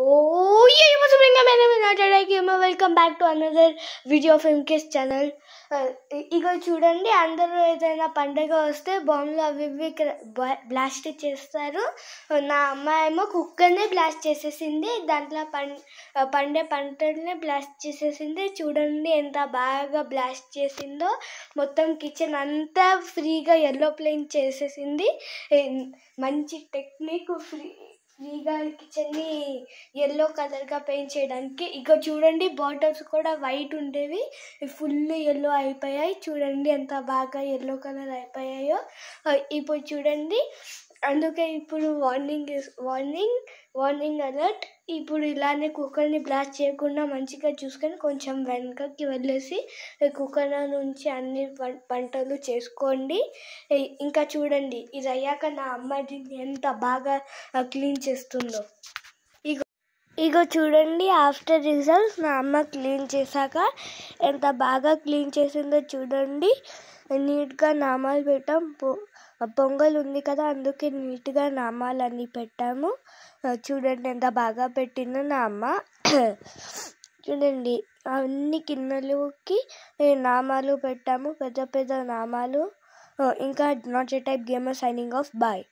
Oh yeah, what's up, my name is Nadia Gamer. Welcome back to another video of MK's channel. ఇక చూడండి, అందరూ ఏదైనా పండగ వస్తే బాంబులు అవి ఇవి బ్లాస్ట్ చేస్తారు. నా అమ్మ ఏమో కుక్కర్నే బ్లాస్ట్ చేసేసింది, దాంట్లో పండే పంటల్ని బ్లాస్ట్ చేసేసింది. చూడండి ఎంత బాగా బ్లాస్ట్ చేసిందో, మొత్తం కిచెన్ అంతా ఫ్రీగా ఎల్లో ప్లేన్ చేసేసింది. మంచి టెక్నిక్, ఫ్రీగా కిచెన్ని ఎల్లో కలర్గా పెయింట్ చేయడానికి. ఇక చూడండి, బాటిల్స్ కూడా వైట్ ఉండేవి, ఫుల్ ఎల్లో అయిపోయాయి. చూడండి ఎంత బాగా ఎల్లో కలర్ అయిపోయాయో. ఇప్పుడు చూడండి, అందుకే ఇప్పుడు వార్నింగ్ అలర్ట్. ఇప్పుడు ఇలానే కుక్కర్ని బ్లాస్ట్ చేయకుండా మంచిగా చూసుకొని కొంచెం వెనకకి వెళ్ళేసి కుక్కర్ నుంచి అన్ని పంటలు చేసుకోండి. ఇంకా చూడండి, ఇది అయ్యాక నా అమ్మ దీన్ని ఎంత బాగా క్లీన్ చేస్తుందో. ఇగో చూడండి, ఆఫ్టర్ రిజల్ట్స్ నా అమ్మ క్లీన్ చేశాక ఎంత బాగా క్లీన్ చేసిందో చూడండి. నీట్గా నామాలు పెట్టాం. పొంగల్ ఉంది కదా, అందుకే నీట్గా నామాలన్నీ పెట్టాము. చూడండి ఎంత బాగా పెట్టిందో నా అమ్మ. చూడండి, అన్ని గిన్నెలకి నామాలు పెట్టాము, పెద్ద పెద్ద నామాలు. ఇంకా not a type gamer signing off. Bye.